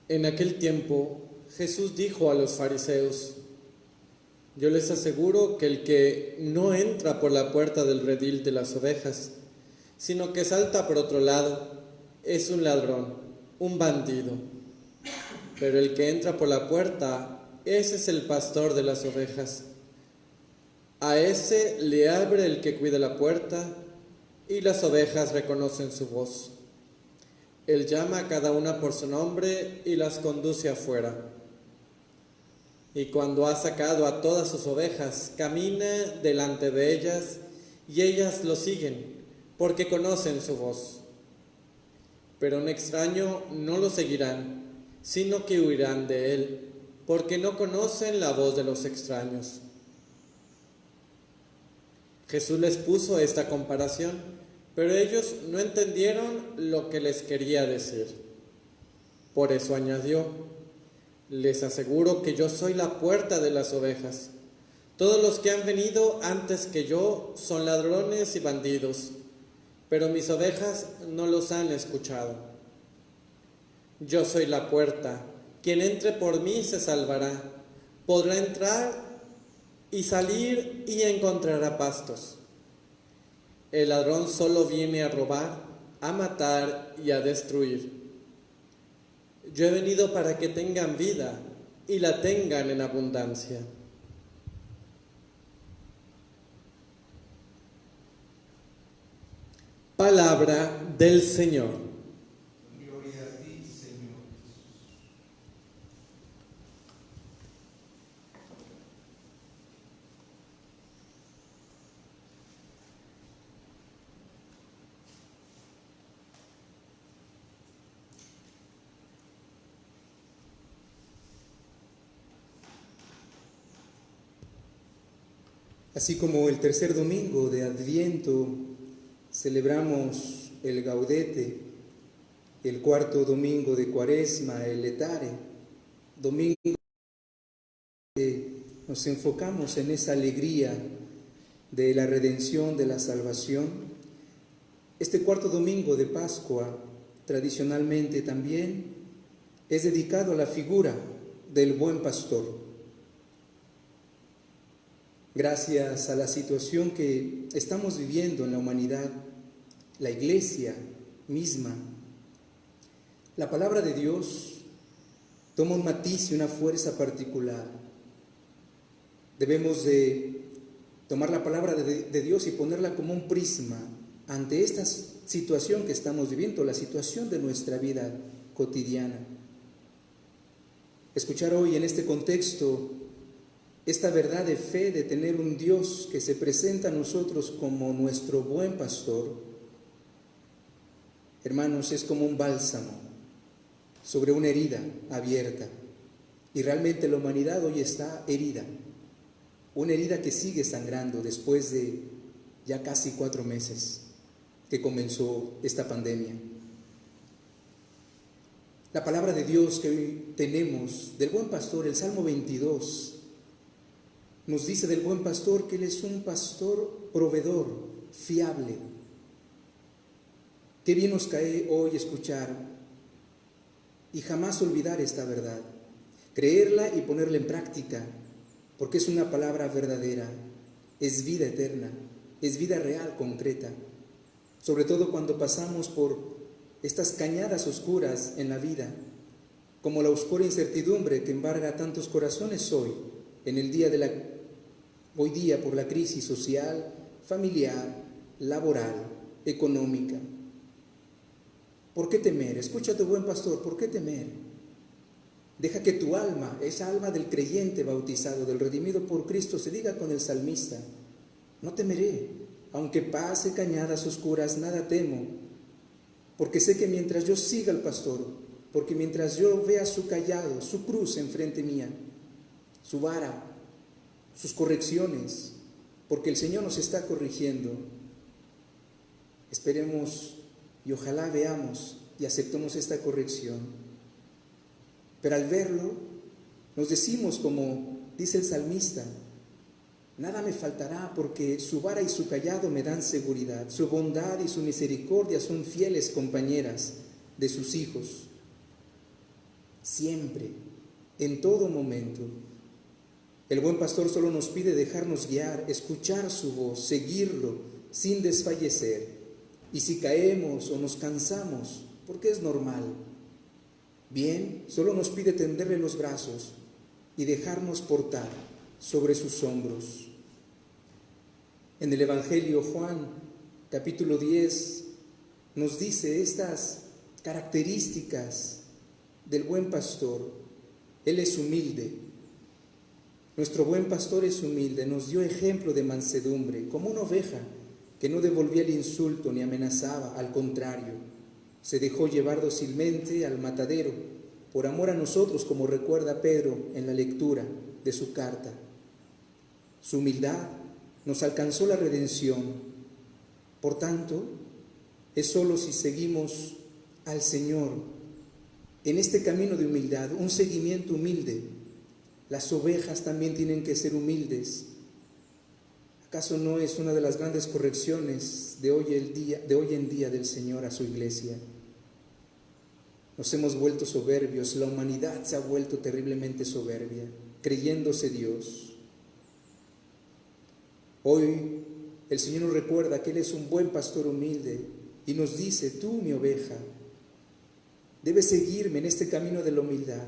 En aquel tiempo Jesús dijo a los fariseos: Yo les aseguro que el que no entra por la puerta del redil de las ovejas, sino que salta por otro lado, es un ladrón, un bandido. Pero el que entra por la puerta, ese es el pastor de las ovejas. A ese le abre el que cuida la puerta, y las ovejas reconocen su voz. Él llama a cada una por su nombre y las conduce afuera. Y cuando ha sacado a todas sus ovejas, camina delante de ellas, y ellas lo siguen, porque conocen su voz. Pero un extraño no lo seguirán, sino que huirán de él, porque no conocen la voz de los extraños. Jesús les puso esta comparación, pero ellos no entendieron lo que les quería decir. Por eso añadió: Les aseguro que yo soy la puerta de las ovejas. Todos los que han venido antes que yo son ladrones y bandidos, pero mis ovejas no los han escuchado. Yo soy la puerta. Quien entre por mí se salvará. Podrá entrar y salir y encontrará pastos. El ladrón solo viene a robar, a matar y a destruir. Yo he venido para que tengan vida y la tengan en abundancia. Palabra del Señor. Gloria a ti, Señor. Así como el tercer domingo de Adviento celebramos el Gaudete, el cuarto domingo de Cuaresma, el Letare, domingo que nos enfocamos en esa alegría de la redención, de la salvación. Este cuarto domingo de Pascua, tradicionalmente también, es dedicado a la figura del buen pastor. Gracias a la situación que estamos viviendo en la humanidad, la Iglesia misma, la palabra de Dios toma un matiz y una fuerza particular. Debemos de tomar la palabra de Dios y ponerla como un prisma ante esta situación que estamos viviendo, la situación de nuestra vida cotidiana. Escuchar hoy en este contexto esta verdad de fe de tener un Dios que se presenta a nosotros como nuestro buen pastor, hermanos, es como un bálsamo sobre una herida abierta. Y realmente la humanidad hoy está herida, una herida que sigue sangrando después de ya casi 4 meses que comenzó esta pandemia. La palabra de Dios que hoy tenemos del buen pastor, el Salmo 22, nos dice del buen pastor que Él es un pastor proveedor, fiable. Qué bien nos cae hoy escuchar y jamás olvidar esta verdad, creerla y ponerla en práctica, porque es una palabra verdadera, es vida eterna, es vida real, concreta, sobre todo cuando pasamos por estas cañadas oscuras en la vida, como la oscura incertidumbre que embarga a tantos corazones hoy, en el día hoy día por la crisis social, familiar, laboral, económica. ¿Por qué temer? Escucha a tu buen pastor, ¿por qué temer? Deja que tu alma, esa alma del creyente bautizado, del redimido por Cristo, se diga con el salmista: no temeré, aunque pase cañadas oscuras, nada temo, porque sé que mientras yo siga al pastor, porque mientras yo vea su cayado, su cruz enfrente mía, su vara, sus correcciones, porque el Señor nos está corrigiendo, esperemos y ojalá veamos y aceptemos esta corrección. Pero al verlo, nos decimos como dice el salmista: nada me faltará, porque su vara y su cayado me dan seguridad, su bondad y su misericordia son fieles compañeras de sus hijos. siempre, en todo momento. El buen pastor solo nos pide dejarnos guiar, escuchar su voz, seguirlo sin desfallecer. Y si caemos o nos cansamos, porque es normal, bien, solo nos pide tenderle los brazos y dejarnos portar sobre sus hombros. En el Evangelio Juan, capítulo 10, nos dice estas características del buen pastor. Él es humilde. Nuestro buen pastor es humilde, nos dio ejemplo de mansedumbre, como una oveja que no devolvía el insulto ni amenazaba, al contrario, se dejó llevar dócilmente al matadero, por amor a nosotros, como recuerda Pedro en la lectura de su carta. Su humildad nos alcanzó la redención. Por tanto, es solo si seguimos al Señor en este camino de humildad, un seguimiento humilde. Las ovejas también tienen que ser humildes. ¿Acaso no es una de las grandes correcciones de hoy en día del Señor a su iglesia? Nos hemos vuelto soberbios, la humanidad se ha vuelto terriblemente soberbia, creyéndose Dios. Hoy el Señor nos recuerda que Él es un buen pastor humilde y nos dice: tú, mi oveja, debes seguirme en este camino de la humildad.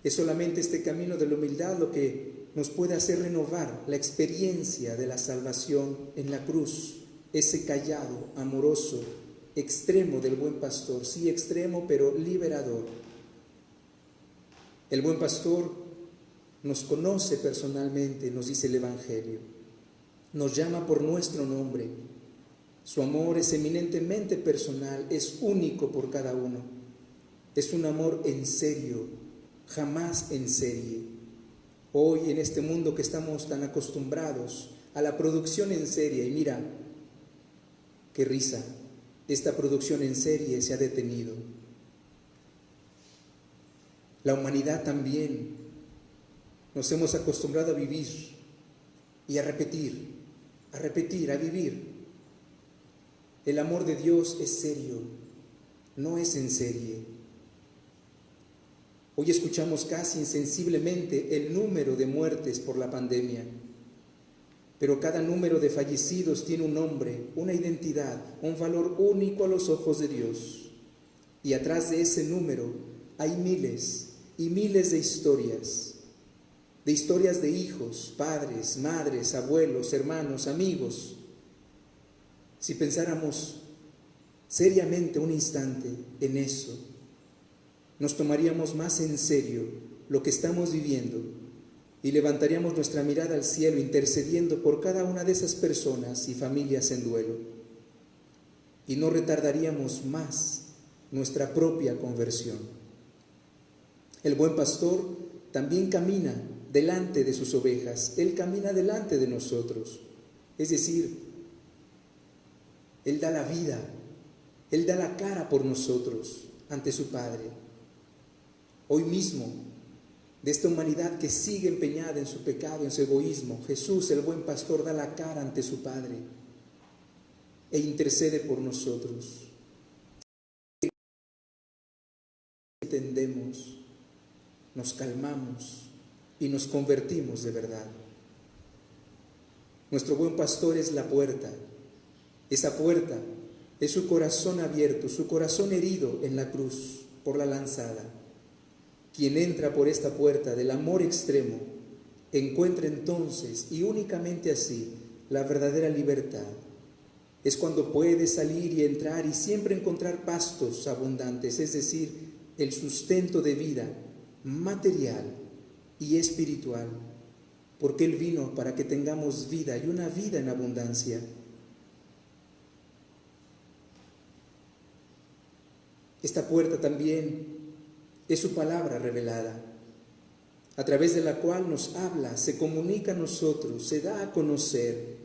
Es solamente este camino de la humildad lo que nos puede hacer renovar la experiencia de la salvación en la cruz, ese cayado amoroso, extremo del buen pastor, sí extremo pero liberador. El buen pastor nos conoce personalmente, nos dice el Evangelio, nos llama por nuestro nombre. Su amor es eminentemente personal, es único por cada uno. Es un amor en serio, jamás en serie. Hoy en este mundo que estamos tan acostumbrados a la producción en serie, y mira, qué risa, esta producción en serie se ha detenido. La humanidad también nos hemos acostumbrado a vivir y a repetir, a vivir. El amor de Dios es serio, no es en serie. Hoy escuchamos casi insensiblemente el número de muertes por la pandemia, pero cada número de fallecidos tiene un nombre, una identidad, un valor único a los ojos de Dios. Y atrás de ese número hay miles y miles de historias de hijos, padres, madres, abuelos, hermanos, amigos. Si pensáramos seriamente un instante en eso, nos tomaríamos más en serio lo que estamos viviendo y levantaríamos nuestra mirada al cielo intercediendo por cada una de esas personas y familias en duelo. Y no retardaríamos más nuestra propia conversión. El buen pastor también camina delante de sus ovejas, Él camina delante de nosotros. Es decir, Él da la vida, Él da la cara por nosotros ante su Padre. Hoy mismo, de esta humanidad que sigue empeñada en su pecado, en su egoísmo, Jesús, el buen pastor, da la cara ante su Padre e intercede por nosotros. Entendemos, nos calmamos y nos convertimos de verdad. Nuestro buen pastor es la puerta. Esa puerta es su corazón abierto, su corazón herido en la cruz por la lanzada. Quien entra por esta puerta del amor extremo encuentra entonces, y únicamente así, la verdadera libertad. Es cuando puede salir y entrar y siempre encontrar pastos abundantes, es decir, el sustento de vida material y espiritual, porque Él vino para que tengamos vida y una vida en abundancia. Esta puerta también es su palabra revelada, a través de la cual nos habla, se comunica a nosotros, se da a conocer,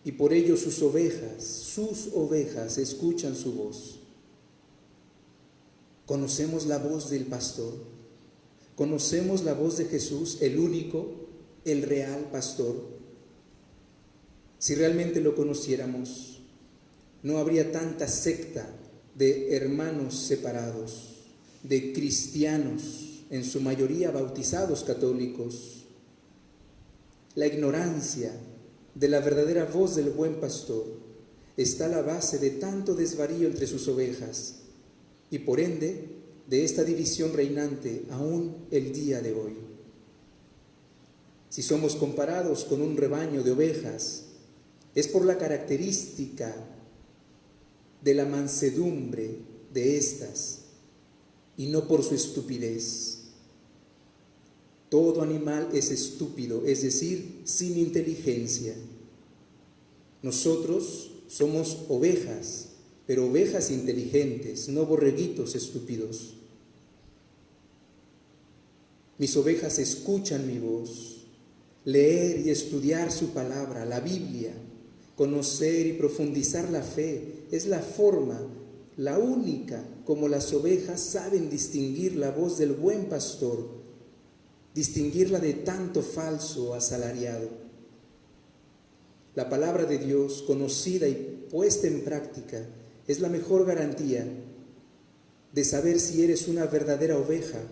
y por ello sus ovejas escuchan su voz. Conocemos la voz del pastor, conocemos la voz de Jesús, el único, el real pastor. Si realmente lo conociéramos, no habría tanta secta de hermanos separados. de cristianos, en su mayoría bautizados católicos, la ignorancia de la verdadera voz del buen pastor está a la base de tanto desvarío entre sus ovejas y por ende de esta división reinante aún el día de hoy. Si somos comparados con un rebaño de ovejas, es por la característica de la mansedumbre de estas y no por su estupidez. Todo animal es estúpido, es decir, sin inteligencia. Nosotros somos ovejas, pero ovejas inteligentes, no borreguitos estúpidos. Mis ovejas escuchan mi voz. Leer y estudiar su palabra, la Biblia, conocer y profundizar la fe, es la forma, la única, como las ovejas saben distinguir la voz del buen pastor, distinguirla de tanto falso asalariado. La palabra de Dios, conocida y puesta en práctica, es la mejor garantía de saber si eres una verdadera oveja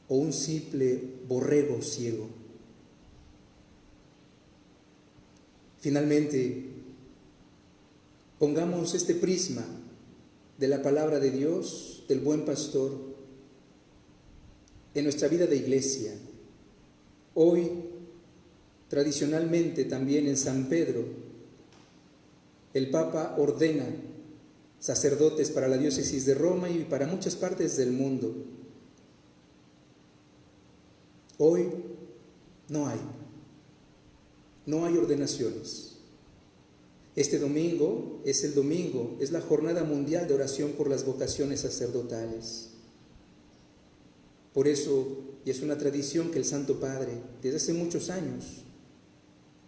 o un simple borrego ciego. Finalmente, pongamos este prisma de la palabra de Dios, del buen pastor, en nuestra vida de iglesia. Hoy, tradicionalmente también en San Pedro, el Papa ordena sacerdotes para la diócesis de Roma y para muchas partes del mundo. Hoy no hay ordenaciones. Este domingo es la Jornada Mundial de Oración por las Vocaciones Sacerdotales. Por eso, y es una tradición que el Santo Padre, desde hace muchos años,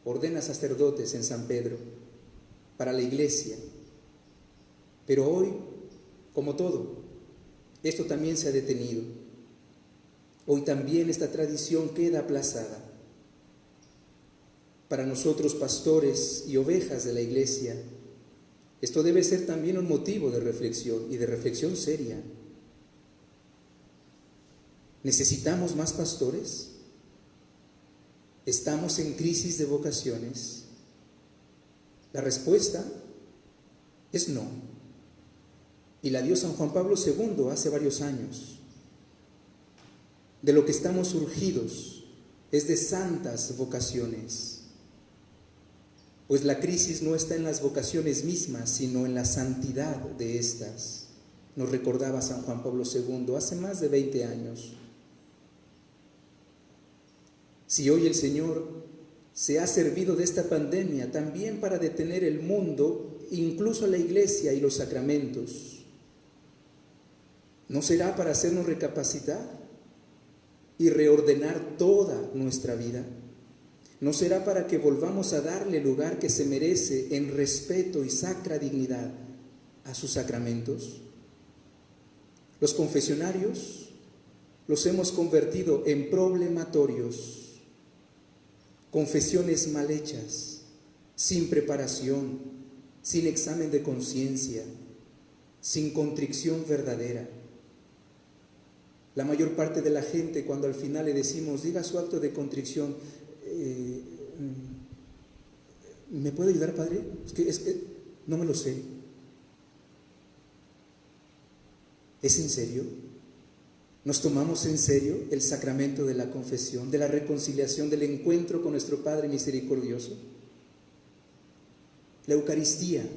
ordena sacerdotes en San Pedro para la Iglesia. Pero hoy, como todo, esto también se ha detenido. Hoy también esta tradición queda aplazada. Para nosotros, pastores y ovejas de la Iglesia, esto debe ser también un motivo de reflexión y de reflexión seria. ¿Necesitamos más pastores? ¿Estamos en crisis de vocaciones? La respuesta es no. Y la dio San Juan Pablo II hace varios años. De lo que estamos urgidos es de santas vocaciones. Pues la crisis no está en las vocaciones mismas, sino en la santidad de estas, nos recordaba San Juan Pablo II hace más de 20 años. Si hoy el Señor se ha servido de esta pandemia también para detener el mundo, incluso la Iglesia y los sacramentos, ¿no será para hacernos recapacitar y reordenar toda nuestra vida? ¿No será para que volvamos a darle el lugar que se merece en respeto y sacra dignidad a sus sacramentos? Los confesionarios los hemos convertido en problematorios, confesiones mal hechas, sin preparación, sin examen de conciencia, sin contrición verdadera. La mayor parte de la gente, cuando al final le decimos, diga su acto de contrición, ¿me puede ayudar, padre? Es que no me lo sé. ¿Es en serio? ¿Nos tomamos en serio el sacramento de la confesión, de la reconciliación, del encuentro con nuestro Padre misericordioso? La Eucaristía.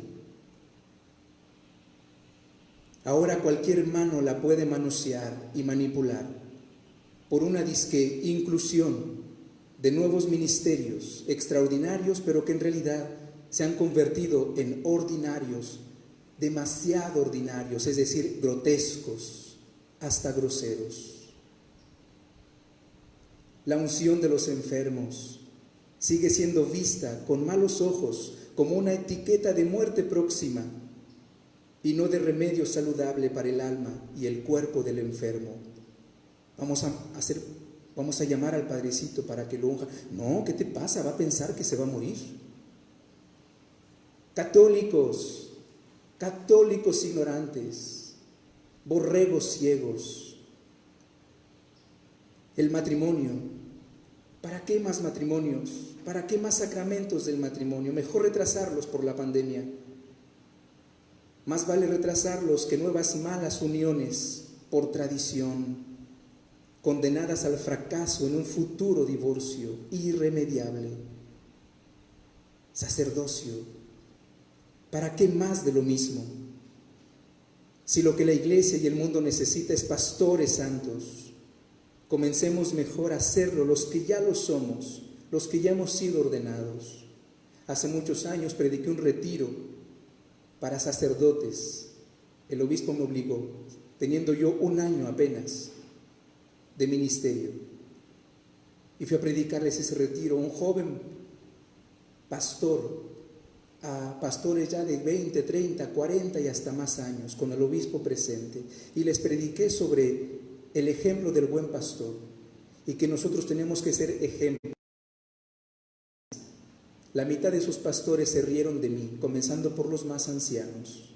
Ahora cualquier mano la puede manosear y manipular por una disque inclusión de nuevos ministerios extraordinarios, pero que en realidad se han convertido en ordinarios, demasiado ordinarios, es decir, grotescos, hasta groseros. La unción de los enfermos sigue siendo vista con malos ojos como una etiqueta de muerte próxima y no de remedio saludable para el alma y el cuerpo del enfermo. Vamos a llamar al padrecito para que lo unja. No, ¿qué te pasa? Va a pensar que se va a morir. Católicos ignorantes, borregos ciegos, El matrimonio. ¿Para qué más matrimonios? ¿Para qué más sacramentos del matrimonio? Mejor retrasarlos por la pandemia. Más vale retrasarlos que nuevas malas uniones por tradición, condenadas al fracaso en un futuro divorcio irremediable. Sacerdocio. ¿Para qué más de lo mismo? Si lo que la Iglesia y el mundo necesita es pastores santos, comencemos mejor a hacerlo los que ya lo somos, los que ya hemos sido ordenados. Hace muchos años prediqué un retiro para sacerdotes. El obispo me obligó, teniendo yo 1 año apenas de ministerio. Y fui a predicarles ese retiro a un joven pastor, a pastores ya de 20, 30, 40 y hasta más años, con el obispo presente. Y les prediqué sobre el ejemplo del buen pastor y que nosotros tenemos que ser ejemplo. La mitad de sus pastores se rieron de mí, comenzando por los más ancianos.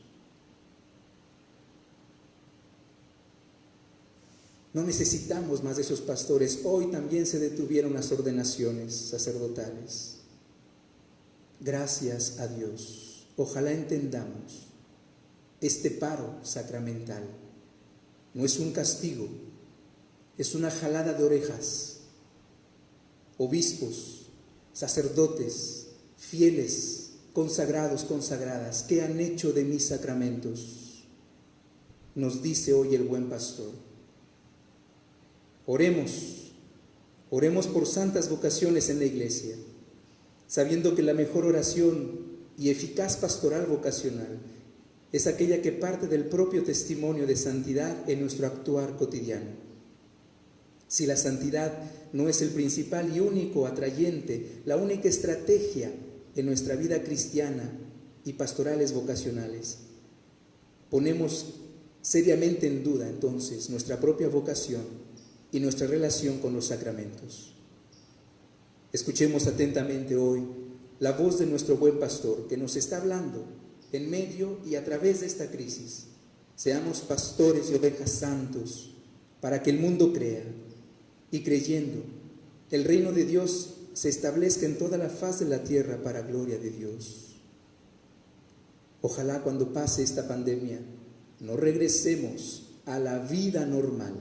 No necesitamos más de esos pastores. Hoy también se detuvieron las ordenaciones sacerdotales. Gracias a Dios. Ojalá entendamos este paro sacramental. No es un castigo, es una jalada de orejas. Obispos, sacerdotes, fieles, consagrados, consagradas, ¿qué han hecho de mis sacramentos? Nos dice hoy el buen pastor. Oremos por santas vocaciones en la Iglesia, sabiendo que la mejor oración y eficaz pastoral vocacional es aquella que parte del propio testimonio de santidad en nuestro actuar cotidiano. Si la santidad no es el principal y único atrayente, la única estrategia en nuestra vida cristiana y pastorales vocacionales, ponemos seriamente en duda entonces nuestra propia vocación y nuestra relación con los sacramentos. Escuchemos atentamente hoy la voz de nuestro buen pastor que nos está hablando en medio y a través de esta crisis. Seamos pastores y ovejas santos para que el mundo crea y creyendo el reino de Dios se establezca en toda la faz de la tierra para gloria de Dios. Ojalá cuando pase esta pandemia no regresemos a la vida normal,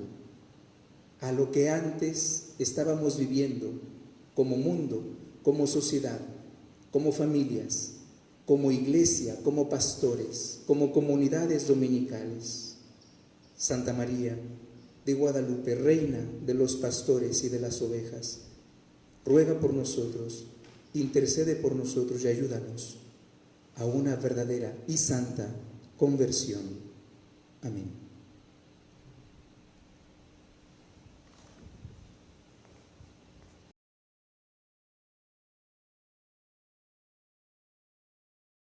a lo que antes estábamos viviendo como mundo, como sociedad, como familias, como iglesia, como pastores, como comunidades dominicales. Santa María de Guadalupe, Reina de los pastores y de las ovejas, ruega por nosotros, intercede por nosotros y ayúdanos a una verdadera y santa conversión. Amén.